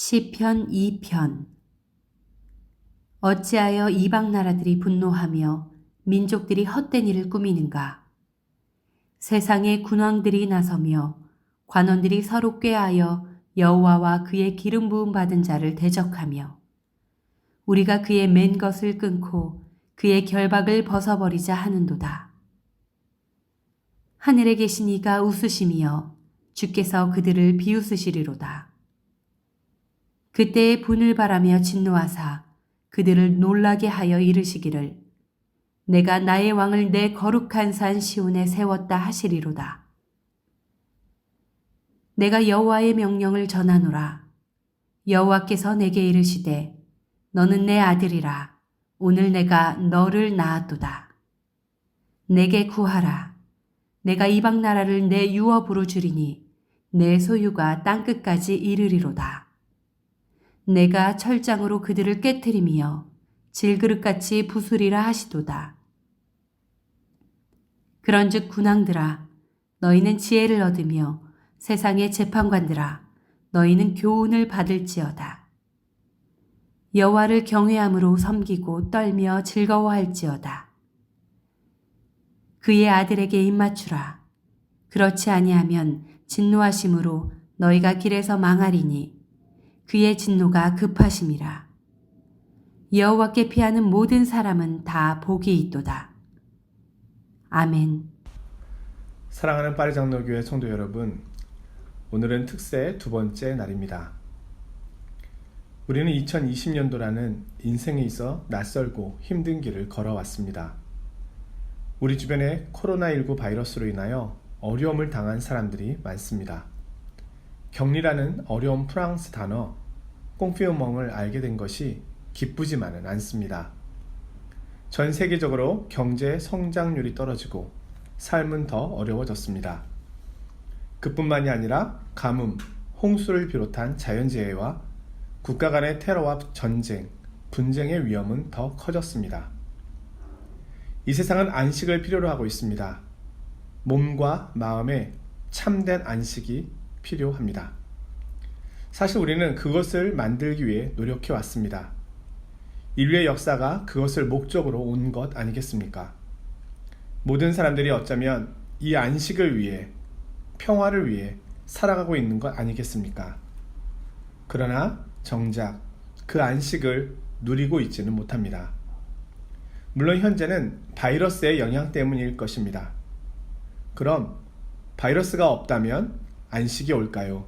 시편 2편. 어찌하여 이방 나라들이 분노하며 민족들이 헛된 일을 꾸미는가? 세상의 군왕들이 나서며 관원들이 서로 꾀하여 여호와와 그의 기름 부음 받은 자를 대적하며 우리가 그의 맨 것을 끊고 그의 결박을 벗어버리자 하는도다. 하늘에 계신 이가 웃으시며 주께서 그들을 비웃으시리로다. 그때에 분을 바라며 진노하사 그들을 놀라게 하여 이르시기를 내가 나의 왕을 내 거룩한 산 시온에 세웠다 하시리로다. 내가 여호와의 명령을 전하노라. 여호와께서 내게 이르시되 너는 내 아들이라. 오늘 내가 너를 낳았도다. 내게 구하라. 내가 이방 나라를 내 유업으로 주리니 내 소유가 땅끝까지 이르리로다. 내가 철장으로 그들을 깨트리며 질그릇같이 부수리라 하시도다. 그런즉 군왕들아, 너희는 지혜를 얻으며 세상의 재판관들아, 너희는 교훈을 받을지어다. 여호와를 경외함으로 섬기고 떨며 즐거워할지어다. 그의 아들에게 입맞추라. 그렇지 아니하면 진노하심으로 너희가 길에서 망하리니 그의 진노가 급하심이라. 여호와께 피하는 모든 사람은 다 복이 있도다. 아멘. 사랑하는 파리장로교회 성도 여러분, 오늘은 특세 두 번째 날입니다. 우리는 2020년도라는 인생에 있어 낯설고 힘든 길을 걸어왔습니다. 우리 주변에 코로나19 바이러스로 인하여 어려움을 당한 사람들이 많습니다. 격리라는 어려운 프랑스 단어 꽁피오멍을 알게 된 것이 기쁘지만은 않습니다. 전 세계적으로 경제 성장률이 떨어지고 삶은 더 어려워졌습니다. 그뿐만이 아니라 가뭄, 홍수를 비롯한 자연재해와 국가 간의 테러와 전쟁, 분쟁의 위험은 더 커졌습니다. 이 세상은 안식을 필요로 하고 있습니다. 몸과 마음에 참된 안식이 필요합니다. 사실 우리는 그것을 만들기 위해 노력해 왔습니다. 인류의 역사가 그것을 목적으로 온 것 아니겠습니까? 모든 사람들이 어쩌면 이 안식을 위해, 평화를 위해 살아가고 있는 것 아니겠습니까? 그러나 정작 그 안식을 누리고 있지는 못합니다. 물론 현재는 바이러스의 영향 때문일 것입니다. 그럼 바이러스가 없다면 안식이 올까요?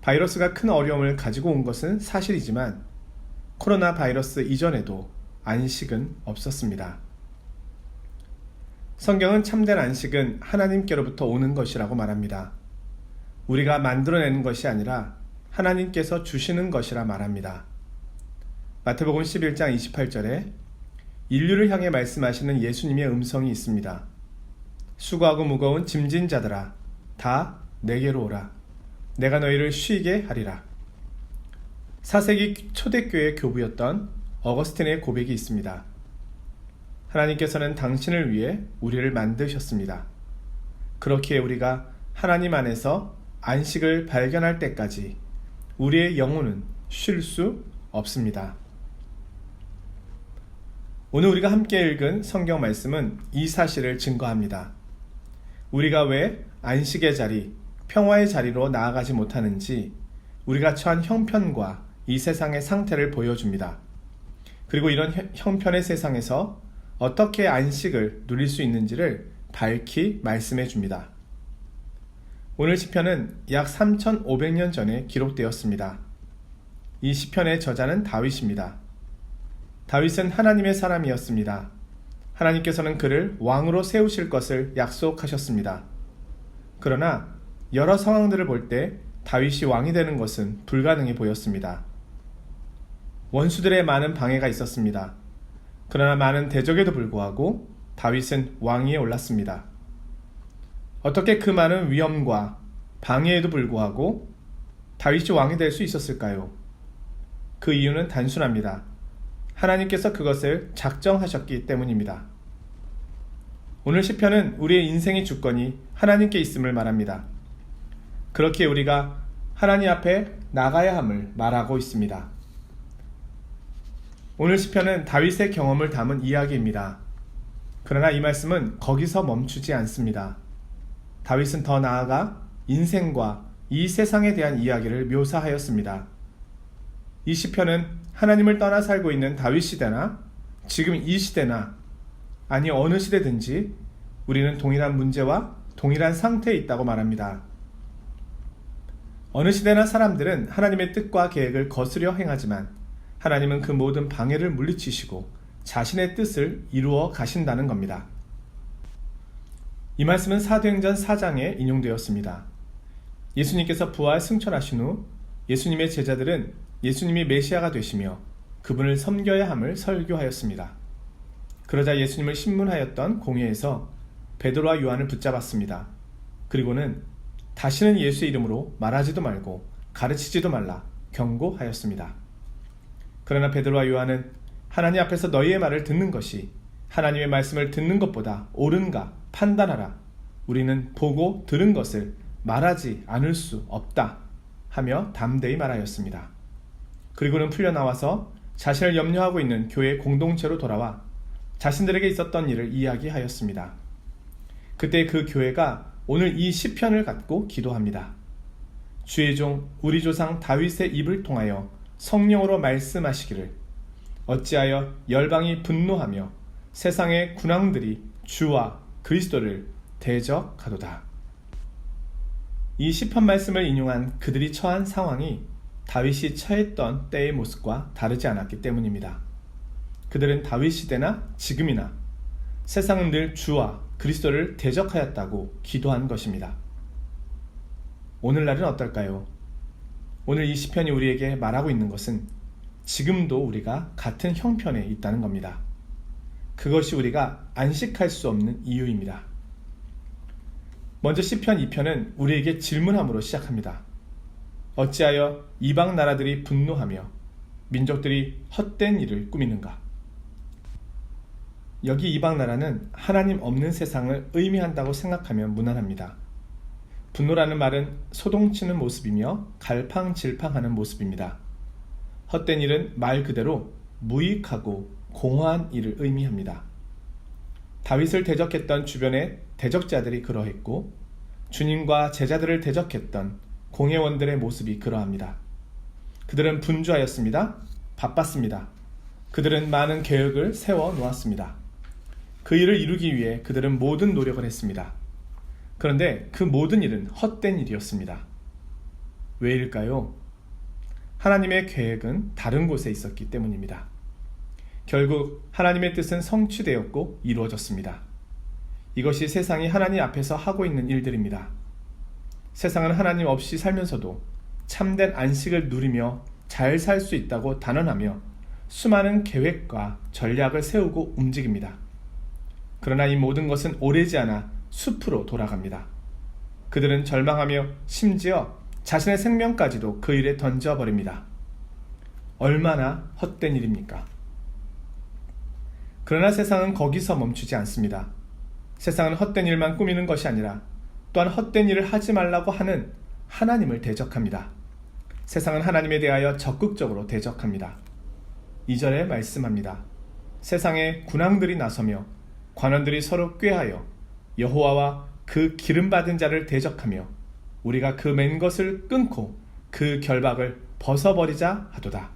바이러스가 큰 어려움을 가지고 온 것은 사실이지만 코로나 바이러스 이전에도 안식은 없었습니다. 성경은 참된 안식은 하나님께로부터 오는 것이라고 말합니다. 우리가 만들어내는 것이 아니라 하나님께서 주시는 것이라 말합니다. 마태복음 11장 28절에 인류를 향해 말씀하시는 예수님의 음성이 있습니다. 수고하고 무거운 짐진 자들아, 다 내게로 오라. 내가 너희를 쉬게 하리라. 4세기 초대교회 교부였던 어거스틴의 고백이 있습니다. 하나님께서는 당신을 위해 우리를 만드셨습니다. 그렇기에 우리가 하나님 안에서 안식을 발견할 때까지 우리의 영혼은 쉴 수 없습니다. 오늘 우리가 함께 읽은 성경 말씀은 이 사실을 증거합니다. 우리가 왜 안식의 자리, 평화의 자리로 나아가지 못하는지 우리가 처한 형편과 이 세상의 상태를 보여줍니다. 그리고 이런 형편의 세상에서 어떻게 안식을 누릴 수 있는지를 밝히 말씀해 줍니다. 오늘 시편은 약 3,500년 전에 기록되었습니다. 이 시편의 저자는 다윗입니다. 다윗은 하나님의 사람이었습니다. 하나님께서는 그를 왕으로 세우실 것을 약속하셨습니다. 그러나 여러 상황들을 볼 때 다윗이 왕이 되는 것은 불가능해 보였습니다. 원수들의 많은 방해가 있었습니다. 그러나 많은 대적에도 불구하고 다윗은 왕위에 올랐습니다. 어떻게 그 많은 위험과 방해에도 불구하고 다윗이 왕이 될 수 있었을까요? 그 이유는 단순합니다. 하나님께서 그것을 작정하셨기 때문입니다. 오늘 시편은 우리의 인생의 주권이 하나님께 있음을 말합니다. 그렇기에 우리가 하나님 앞에 나가야 함을 말하고 있습니다. 오늘 시편은 다윗의 경험을 담은 이야기입니다. 그러나 이 말씀은 거기서 멈추지 않습니다. 다윗은 더 나아가 인생과 이 세상에 대한 이야기를 묘사하였습니다. 이 시편은 하나님을 떠나 살고 있는 다윗 시대나 지금 이 시대나 아니 어느 시대든지 우리는 동일한 문제와 동일한 상태에 있다고 말합니다. 어느 시대나 사람들은 하나님의 뜻과 계획을 거스려 행하지만 하나님은 그 모든 방해를 물리치시고 자신의 뜻을 이루어 가신다는 겁니다. 이 말씀은 사도행전 4장에 인용되었습니다. 예수님께서 부활 승천하신 후 예수님의 제자들은 예수님이 메시아가 되시며 그분을 섬겨야 함을 설교하였습니다. 그러자 예수님을 신문하였던 공회에서 베드로와 요한을 붙잡았습니다. 그리고는 다시는 예수의 이름으로 말하지도 말고 가르치지도 말라 경고하였습니다. 그러나 베드로와 요한은 하나님 앞에서 너희의 말을 듣는 것이 하나님의 말씀을 듣는 것보다 옳은가 판단하라. 우리는 보고 들은 것을 말하지 않을 수 없다 하며 담대히 말하였습니다. 그리고는 풀려나와서 자신을 염려하고 있는 교회 공동체로 돌아와 자신들에게 있었던 일을 이야기하였습니다. 그때 그 교회가 오늘 이 시편을 갖고 기도합니다. 주의 종 우리 조상 다윗의 입을 통하여 성령으로 말씀하시기를 어찌하여 열방이 분노하며 세상의 군왕들이 주와 그리스도를 대적하도다. 이 시편 말씀을 인용한 그들이 처한 상황이 다윗이 처했던 때의 모습과 다르지 않았기 때문입니다. 그들은 다윗 시대나 지금이나 세상은 늘 주와 그리스도를 대적하였다고 기도한 것입니다. 오늘날은 어떨까요? 오늘 이 시편이 우리에게 말하고 있는 것은 지금도 우리가 같은 형편에 있다는 겁니다. 그것이 우리가 안식할 수 없는 이유입니다. 먼저 시편 2편은 우리에게 질문함으로 시작합니다. 어찌하여 이방 나라들이 분노하며 민족들이 헛된 일을 꾸미는가? 여기 이방 나라는 하나님 없는 세상을 의미한다고 생각하면 무난합니다. 분노라는 말은 소동치는 모습이며 갈팡질팡하는 모습입니다. 헛된 일은 말 그대로 무익하고 공허한 일을 의미합니다. 다윗을 대적했던 주변의 대적자들이 그러했고 주님과 제자들을 대적했던 공회원들의 모습이 그러합니다. 그들은 분주하였습니다. 바빴습니다. 그들은 많은 계획을 세워 놓았습니다. 그 일을 이루기 위해 그들은 모든 노력을 했습니다. 그런데 그 모든 일은 헛된 일이었습니다. 왜일까요? 하나님의 계획은 다른 곳에 있었기 때문입니다. 결국 하나님의 뜻은 성취되었고 이루어졌습니다. 이것이 세상이 하나님 앞에서 하고 있는 일들입니다. 세상은 하나님 없이 살면서도 참된 안식을 누리며 잘 살 수 있다고 단언하며 수많은 계획과 전략을 세우고 움직입니다. 그러나 이 모든 것은 오래지 않아 숲으로 돌아갑니다. 그들은 절망하며 심지어 자신의 생명까지도 그 일에 던져버립니다. 얼마나 헛된 일입니까? 그러나 세상은 거기서 멈추지 않습니다. 세상은 헛된 일만 꾸미는 것이 아니라 또한 헛된 일을 하지 말라고 하는 하나님을 대적합니다. 세상은 하나님에 대하여 적극적으로 대적합니다. 2절에 말씀합니다. 세상에 군왕들이 나서며 관원들이 서로 꾀하여 여호와와 그 기름받은 자를 대적하며 우리가 그 맨 것을 끊고 그 결박을 벗어버리자 하도다.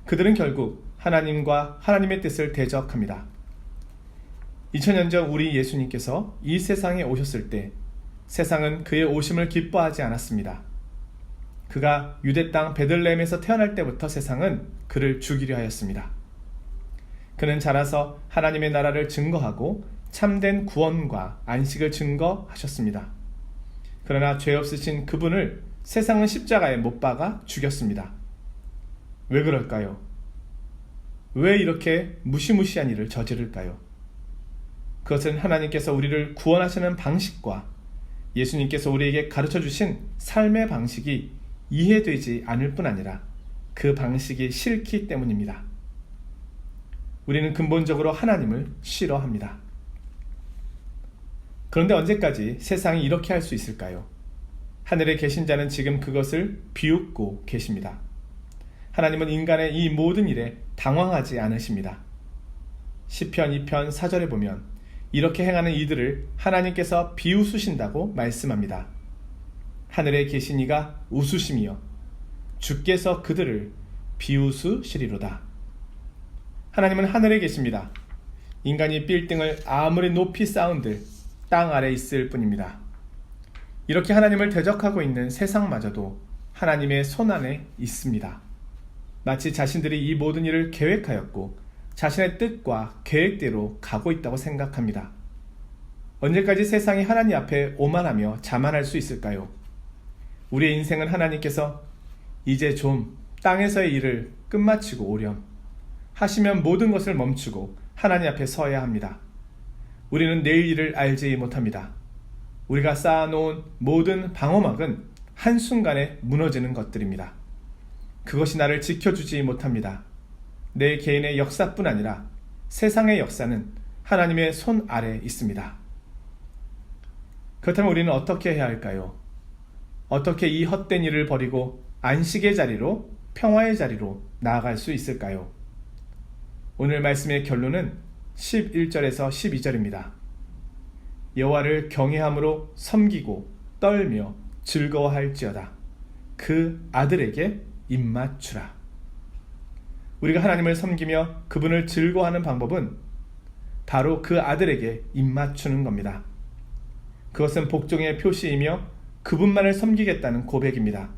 그들은 결국 하나님과 하나님의 뜻을 대적합니다. 2000년 전 우리 예수님께서 이 세상에 오셨을 때 세상은 그의 오심을 기뻐하지 않았습니다. 그가 유대 땅 베들레헴에서 태어날 때부터 세상은 그를 죽이려 하였습니다. 그는 자라서 하나님의 나라를 증거하고 참된 구원과 안식을 증거하셨습니다. 그러나 죄 없으신 그분을 세상은 십자가에 못 박아 죽였습니다. 왜 그럴까요? 왜 이렇게 무시무시한 일을 저지를까요? 그것은 하나님께서 우리를 구원하시는 방식과 예수님께서 우리에게 가르쳐 주신 삶의 방식이 이해되지 않을 뿐 아니라 그 방식이 싫기 때문입니다. 우리는 근본적으로 하나님을 싫어합니다. 그런데 언제까지 세상이 이렇게 할 수 있을까요? 하늘에 계신 자는 지금 그것을 비웃고 계십니다. 하나님은 인간의 이 모든 일에 당황하지 않으십니다. 시편 2편 4절에 보면 이렇게 행하는 이들을 하나님께서 비웃으신다고 말씀합니다. 하늘에 계신 이가 웃으시며 주께서 그들을 비웃으시리로다. 하나님은 하늘에 계십니다. 인간이 빌딩을 아무리 높이 쌓은들 땅 아래 있을 뿐입니다. 이렇게 하나님을 대적하고 있는 세상마저도 하나님의 손안에 있습니다. 마치 자신들이 이 모든 일을 계획하였고 자신의 뜻과 계획대로 가고 있다고 생각합니다. 언제까지 세상이 하나님 앞에 오만하며 자만할 수 있을까요? 우리의 인생은 하나님께서 이제 좀 땅에서의 일을 끝마치고 오렴 하시면 모든 것을 멈추고 하나님 앞에 서야 합니다. 우리는 내일 일을 알지 못합니다. 우리가 쌓아놓은 모든 방어막은 한순간에 무너지는 것들입니다. 그것이 나를 지켜주지 못합니다. 내 개인의 역사뿐 아니라 세상의 역사는 하나님의 손 아래 있습니다. 그렇다면 우리는 어떻게 해야 할까요? 어떻게 이 헛된 일을 버리고 안식의 자리로, 평화의 자리로 나아갈 수 있을까요? 오늘 말씀의 결론은 11절에서 12절입니다. 여호와를 경외함으로 섬기고 떨며 즐거워할지어다. 그 아들에게 입맞추라. 우리가 하나님을 섬기며 그분을 즐거워하는 방법은 바로 그 아들에게 입맞추는 겁니다. 그것은 복종의 표시이며 그분만을 섬기겠다는 고백입니다.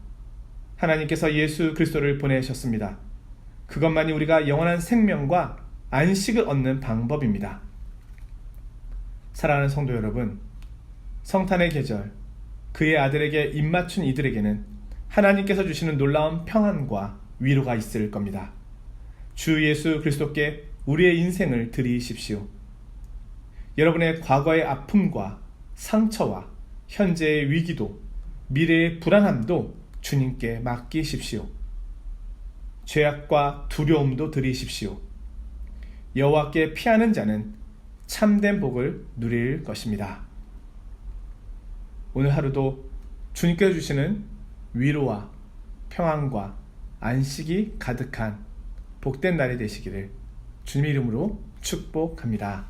하나님께서 예수 그리스도를 보내셨습니다. 그것만이 우리가 영원한 생명과 안식을 얻는 방법입니다. 사랑하는 성도 여러분, 성탄의 계절, 그의 아들에게 입맞춘 이들에게는 하나님께서 주시는 놀라운 평안과 위로가 있을 겁니다. 주 예수 그리스도께 우리의 인생을 드리십시오. 여러분의 과거의 아픔과 상처와 현재의 위기도 미래의 불안함도 주님께 맡기십시오. 죄악과 두려움도 드리십시오. 여호와께 피하는 자는 참된 복을 누릴 것입니다. 오늘 하루도 주님께서 주시는 위로와 평안과 안식이 가득한 복된 날이 되시기를 주님의 이름으로 축복합니다.